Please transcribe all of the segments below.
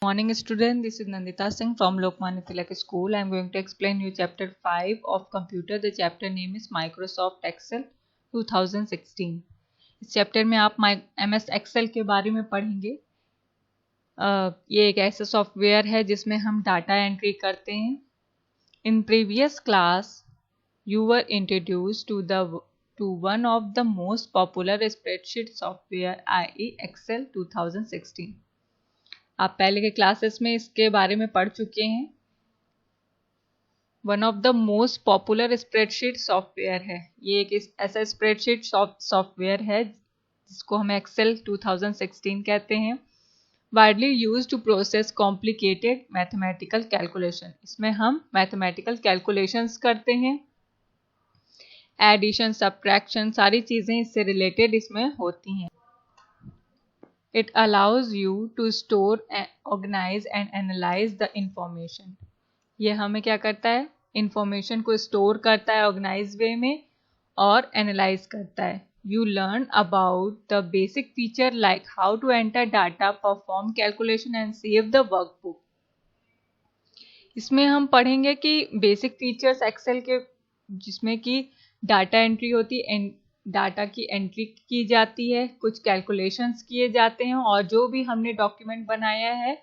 Morning student, this is Nandita Singh from Lokmanya Tilak School. I am going to explain you chapter 5 of computer. The chapter name is Microsoft Excel 2016. इस chapter में आप MS Excel के बारे में पढ़ेंगे। ये एक ऐसा सॉफ्टवेयर है जिसमें हम डाटा एंट्री करते हैं। In previous class, you were introduced to one of the most popular spreadsheet software, i.e. Excel 2016. आप पहले के क्लासेस में इसके बारे में पढ़ चुके हैं। One of the most popular spreadsheet software है। ये एक ऐसा स्प्रेडशीट सॉफ्टवेयर है जिसको हम एक्सेल 2016 कहते हैं। Widely used to process complicated mathematical calculation. इसमें हम मैथमेटिकल कैलकुलेशंस करते हैं। एडिशन, सब्ट्रैक्शन, सारी चीज़ें इससे रिलेटेड इसमें होती हैं। It allows you to store, organize and analyze the information. ये हमें क्या करता है? Information को store करता है organize way में और analyze करता है। You learn about the basic feature like how to enter data, perform calculation and save the workbook. इसमें हम पढ़ेंगे कि basic features Excel के जिसमें कि डाटा एंट्री होती है, डाटा की एंट्री की जाती है, कुछ कैलकुलेशंस किए जाते हैं और जो भी हमने डॉक्यूमेंट बनाया है,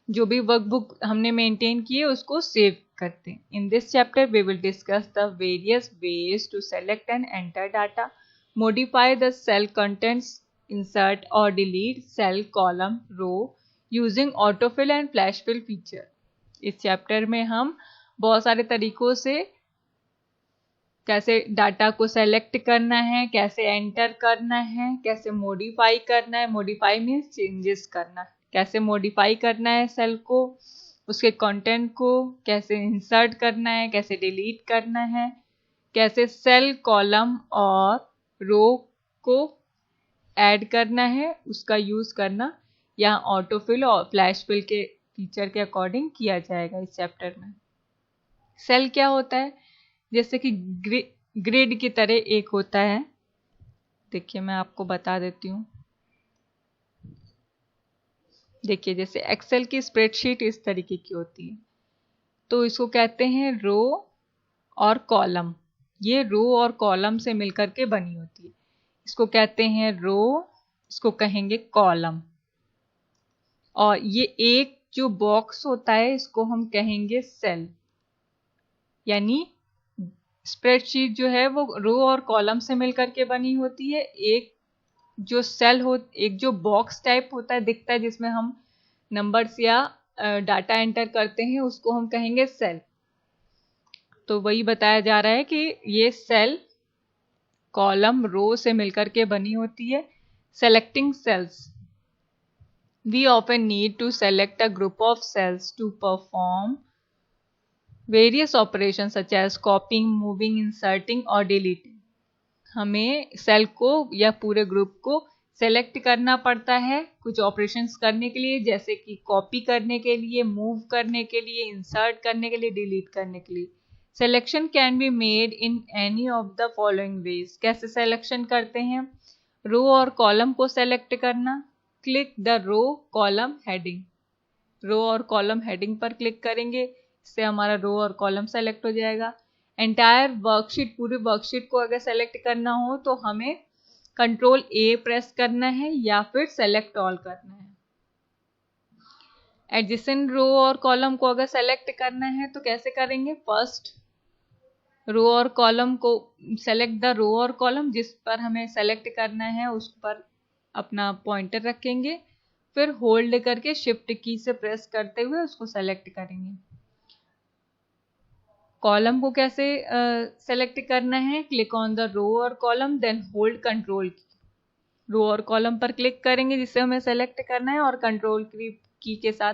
जो भी वर्कबुक हमने मेंटेन की है उसको सेव करते हैं। In this chapter we will discuss the various ways to select and enter data, modify the cell contents, insert or delete cell, column, row using autofill and flash fill feature. इस chapter में हम बहुत सारे तरीकों से कैसे data को select करना है, कैसे एंटर करना है, कैसे मॉडिफाई करना है, मॉडिफाई मीन्स चेंजेस करना, कैसे मॉडिफाई करना है सेल को, उसके कंटेंट को कैसे इंसर्ट करना है, कैसे डिलीट करना है, कैसे सेल, कॉलम और रो को ऐड करना है, उसका यूज़ करना यहाँ ऑटोफिल और फ्लैश फिल के फीचर के अकॉर्डिंग किया जाएगा इस चैप्टर में। सेल क्या होता है? जैसे कि ग्रिड की तरह एक होता है। देखिए मैं आपको बता देती हूँ। देखिए जैसे एक्सेल की स्प्रेडशीट इस तरीके की होती है, तो इसको कहते हैं रो और कॉलम। ये रो और कॉलम से मिलकर के बनी होती है। इसको कहते हैं रो, इसको कहेंगे कॉलम। और ये एक जो बॉक्स होता है इसको हम कहेंगे सेल। यानी स्प्रेडशीट जो है वो रो और कॉलम से मिलकर के बनी होती है। एक जो सेल हो, एक जो बॉक्स टाइप होता है, दिखता है, जिसमें हम नंबर्स या डाटा एंटर करते हैं, उसको हम कहेंगे सेल। तो वही बताया जा रहा है कि ये सेल कॉलम रो से मिलकर के बनी होती है। Selecting cells, we often need to select a group of cells to perform various operation such as copying, moving, inserting और डिलीटिंग। हमें सेल को या पूरे ग्रुप को सेलेक्ट करना पड़ता है कुछ ऑपरेशंस करने के लिए, जैसे कि कॉपी करने के लिए, मूव करने के लिए, इंसर्ट करने के लिए, डिलीट करने के लिए। Selection can be made in any of the following ways. कैसे सिलेक्शन करते हैं? रो और कॉलम को सेलेक्ट करना, click the row column heading. Row और कॉलम हेडिंग पर क्लिक करेंगे, इससे हमारा रो और कॉलम सेलेक्ट हो जाएगा। एंटायर वर्कशीट, पूरी वर्कशीट को अगर सेलेक्ट करना हो तो हमें कंट्रोल ए प्रेस करना है या फिर सेलेक्ट ऑल करना है। एडजेसेंट रो और कॉलम को अगर सेलेक्ट करना है तो कैसे करेंगे? फर्स्ट रो और कॉलम को सेलेक्ट द रो और कॉलम जिस पर हमें सेलेक्ट करना है उस पर अपना पॉइंटर रखेंगे, फिर होल्ड करके शिफ्ट की से प्रेस करते हुए उसको सेलेक्ट करेंगे। कॉलम को कैसे सेलेक्ट करना है? क्लिक ऑन द रो और कॉलम, देन होल्ड कंट्रोल की। रो और कॉलम पर क्लिक करेंगे जिससे हमें सेलेक्ट करना है और कंट्रोल की के साथ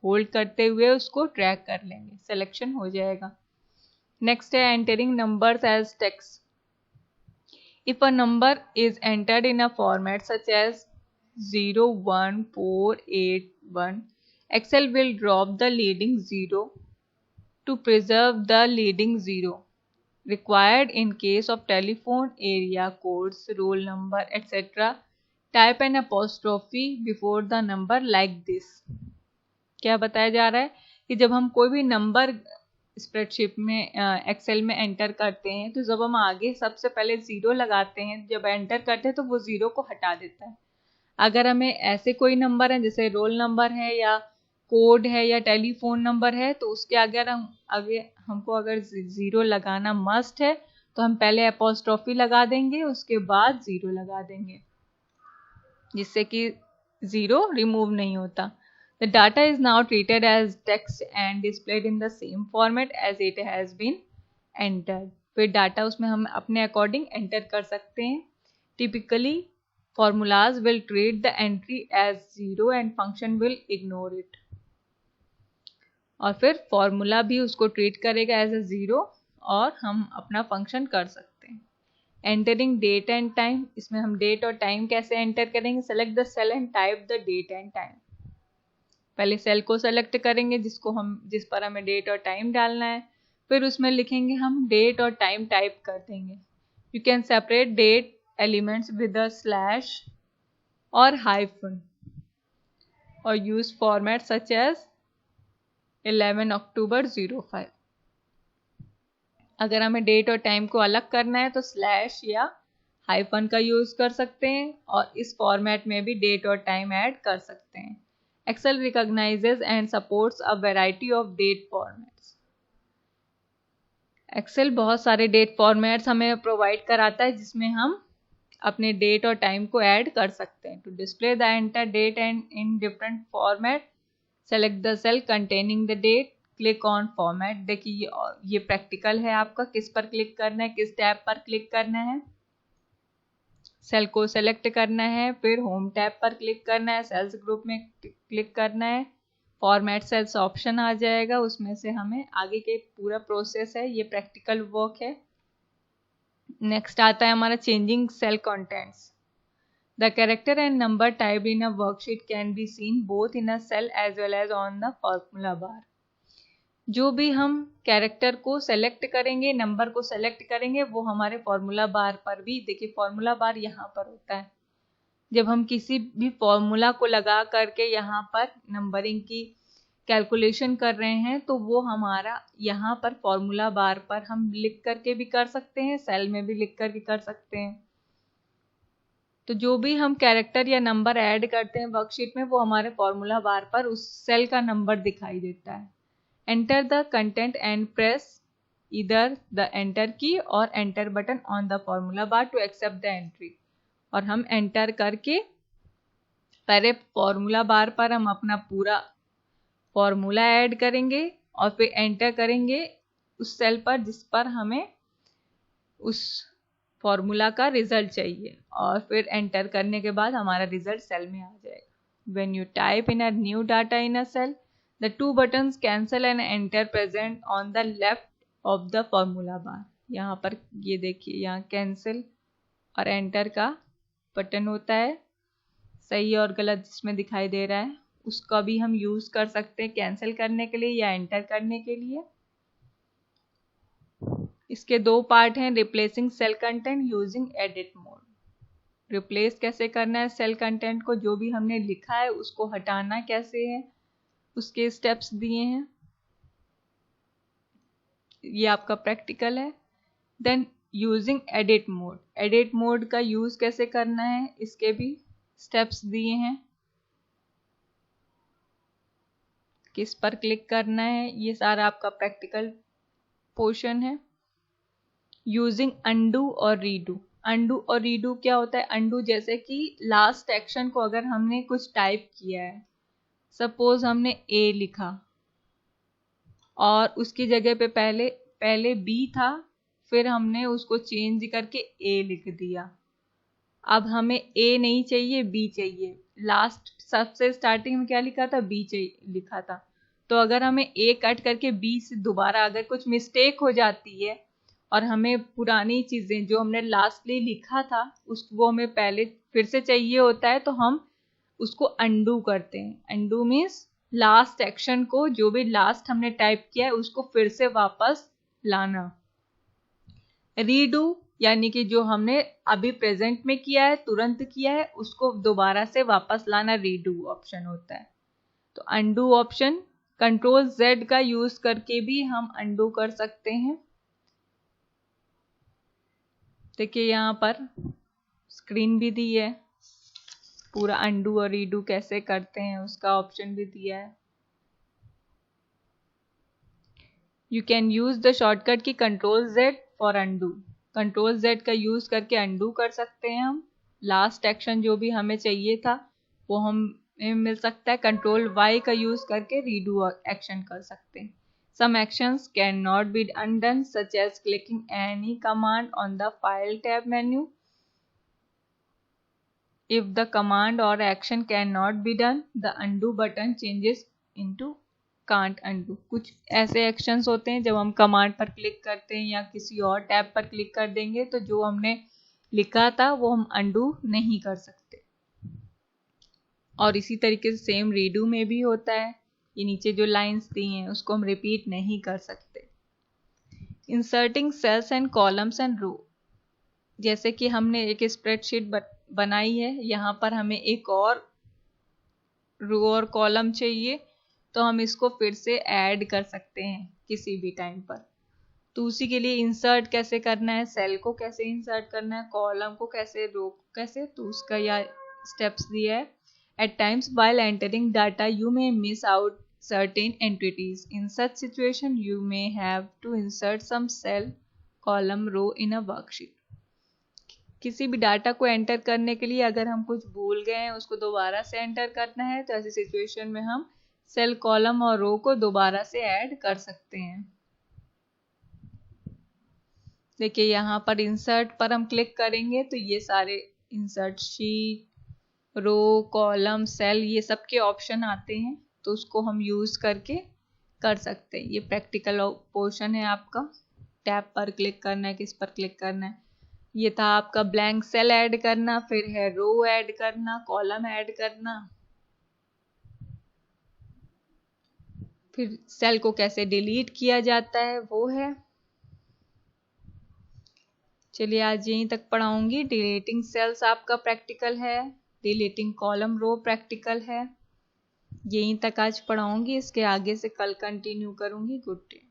होल्ड करते हुए उसको ड्रैग कर लेंगे, सिलेक्शन हो जाएगा। नेक्स्ट है entering numbers as text. If a number is entered in a format such as 01481, Excel will drop the leading zero to preserve the leading zero required in case of telephone area codes, roll number, etc. Type an apostrophe before the number like this. क्या बताया जा रहा है कि जब हम कोई भी नंबर स्प्रेडशीट में एक्सेल में एंटर करते हैं तो जब हम आगे सबसे पहले 0 लगाते हैं, जब एंटर करते हैं तो वो 0 को हटा देता है। अगर हमें ऐसे कोई नंबर है जैसे रोल नंबर है या कोड है या टेलीफोन नंबर है तो उसके अगर हमको अगर 0 लगाना मस्ट है तो हम पहले अपॉस्ट्रोफी लगा देंगे, उसके बाद 0 लगा देंगे, जिससे कि 0 रिमूव नहीं होता। The data is now treated as text and displayed in the same format as it has been entered. फिर डाटा उसमें हम अपने अकॉर्डिंग एंटर कर सकते हैं। Typically, formulas will treat the entry as 0 and function will ignore it. और फिर formula भी उसको ट्रीट करेगा एज अ 0 और हम अपना फंक्शन कर सकते हैं। एंटरिंग डेट एंड टाइम, इसमें हम डेट और टाइम कैसे एंटर करेंगे? Select the cell and type the date and time. पहले सेल को सेलेक्ट करेंगे जिस पर हमें डेट और टाइम डालना है, फिर उसमें लिखेंगे हम डेट और टाइम टाइप कर देंगे। You can separate date elements with a slash और हाइफन और use format such as 11 October 05। अगर हमें डेट और टाइम को अलग करना है तो स्लैश या हाइफन का यूज कर सकते हैं और इस फॉर्मेट में भी डेट और टाइम ऐड कर सकते हैं। Excel recognizes and supports a variety of date formats. Excel बहुत सारे डेट फॉर्मेट्स हमें प्रोवाइड कराता है जिसमें हम अपने डेट और टाइम को ऐड कर सकते हैं। To display the enter date and in different format, select the cell containing the date, click on format. देखिए ये प्रैक्टिकल है आपका, किस पर क्लिक करना है, किस टैब पर क्लिक करना है। सेल को सेलेक्ट करना है, फिर होम टैब पर क्लिक करना है, सेल्स ग्रुप में क्लिक करना है, फॉर्मेट सेल्स ऑप्शन आ जाएगा, उसमें से हमें आगे के पूरा प्रोसेस है, ये प्रैक्टिकल वर्क है। नेक्स्ट आता है हमारा changing cell contents. The character and number typed in a worksheet can be seen both in a cell as well as on the formula bar. जो भी हम कैरेक्टर को सेलेक्ट करेंगे, नंबर को सेलेक्ट करेंगे, वो हमारे फॉर्मूला बार पर भी, देखिए फॉर्मूला बार यहाँ पर होता है। जब हम किसी भी फॉर्मूला को लगा करके यहाँ पर नंबरिंग की कैलकुलेशन कर रहे हैं तो वो हमारा यहाँ पर फॉर्मूला बार पर हम लिख करके भी कर सकते हैं, सेल में भी लिख करके कर सकते हैं। तो जो भी हम कैरेक्टर या नंबर ऐड करते हैं वर्कशीट में वो हमारे फॉर्मूला बार पर उस सेल का नंबर दिखाई देता है। Enter the content and press either the enter key or enter button on the formula bar to accept the entry. और हम एंटर करके पहले फॉर्मूला बार पर हम अपना पूरा फॉर्मूला ऐड करेंगे और फिर एंटर करेंगे उस सेल पर जिस पर हमें उस फॉर्मूला का रिजल्ट चाहिए और फिर एंटर करने के बाद हमारा रिजल्ट सेल में आ जाएगा। When you type in a new data in a cell, the two buttons cancel and enter present on the left of the formula bar. यहाँ पर ये देखिए, यहाँ कैंसिल और एंटर का बटन होता है, सही और गलत जिसमें दिखाई दे रहा है उसका भी हम यूज कर सकते हैं कैंसिल करने के लिए या एंटर करने के लिए। इसके दो पार्ट हैं, replacing cell content using edit mode. Replace कैसे करना है सेल कंटेंट को, जो भी हमने लिखा है उसको हटाना कैसे है, उसके स्टेप्स दिए हैं, ये आपका प्रैक्टिकल है। Then using edit mode, edit mode का यूज कैसे करना है इसके भी स्टेप्स दिए हैं, किस पर क्लिक करना है, ये सारा आपका प्रैक्टिकल पोर्शन है। यूजिंग अंडू और रीडू, अंडू और रीडू क्या होता है? अंडू जैसे कि लास्ट एक्शन को अगर हमने कुछ टाइप किया है, सपोज हमने ए लिखा और उसकी जगह पे पहले बी था, फिर हमने उसको चेंज करके ए लिख दिया। अब हमें ए नहीं चाहिए, बी चाहिए। लास्ट सबसे स्टार्टिंग में क्या लिखा था? बी चाहिए लिखा था। तो अगर हमें ए कट करके बी से दोबारा अगर कुछ मिस्टेक हो जाती है और हमें पुरानी चीजें जो हमने लास्टली लिखा था उसको हमें पहले फिर से चाहिए होता है, तो हम उसको अंडू करते हैं। अंडू मीन्स लास्ट एक्शन को, जो भी लास्ट हमने टाइप किया है उसको फिर से वापस लाना। रीडू यानी कि जो हमने अभी प्रेजेंट में किया है, तुरंत किया है, उसको दोबारा से वापस लाना रीडू ऑप्शन होता है। तो अंडू ऑप्शन कंट्रोल Z का यूज करके भी हम अंडू कर सकते हैं। देखिए यहाँ पर स्क्रीन भी दी है, पूरा अंडू और रीडू कैसे करते हैं उसका ऑप्शन भी दिया है। You can use the shortcut key control Z for undo. Control Z का यूज करके अंडू कर सकते हैं हम। लास्ट एक्शन जो भी हमें चाहिए था वो हमें मिल सकता है। कंट्रोल Y का यूज करके रीडू एक्शन कर सकते हैं। Some actions cannot be undone, such as clicking any command on the File tab menu. If the command or action cannot be done, the undo button changes into can't undo. कुछ ऐसे actions होते हैं जब हम command पर click करते हैं या किसी और टैब पर क्लिक कर देंगे तो जो हमने लिखा था वो हम undo नहीं कर सकते। और इसी तरीके से सेम रीडू में भी होता है। ये नीचे जो लाइंस दी हैं उसको हम रिपीट नहीं कर सकते। Inserting cells and columns and row, जैसे कि हमने एक स्प्रेडशीट बनाई है, यहाँ पर हमें एक और रो और कॉलम चाहिए तो हम इसको फिर से ऐड कर सकते हैं किसी भी टाइम पर। तो उसी के लिए इंसर्ट कैसे करना है, सेल को कैसे इंसर्ट करना है, कॉलम को कैसे, रो कैसे, तो उसका यह स्टेप्स दिया है। At times while entering data you may miss out certain entities. In such situation you may have to insert some cell, column, row in a worksheet. किसी भी डाटा को एंटर करने के लिए अगर हम कुछ भूल गए हैं उसको दोबारा से एंटर करना है तो ऐसी सिचुएशन में हम सेल, कॉलम और रो को दोबारा से ऐड कर सकते हैं। देखिए यहाँ पर इंसर्ट पर हम क्लिक करेंगे तो ये सारे इंसर्ट शीट, रो, कॉलम, सेल, ये सब के ऑप्शन आते हैं तो उसको हम यूज करके कर सकते हैं। ये प्रैक्टिकल पोर्शन है आपका। टैब पर क्लिक करना है, किस पर क्लिक करना है, ये था आपका ब्लैंक सेल ऐड करना, फिर है रो ऐड करना, कॉलम ऐड करना, फिर सेल को कैसे डिलीट किया जाता है वो है। चलिए आज यहीं तक पढ़ाऊंगी। डिलीटिंग सेल्स आपका प्रैक्टिकल है, डिलीटिंग कॉलम, रो प्रैक्टिकल है। यहीं तक आज पढ़ाऊंगी, इसके आगे से कल कंटिन्यू करूंगी। Good day.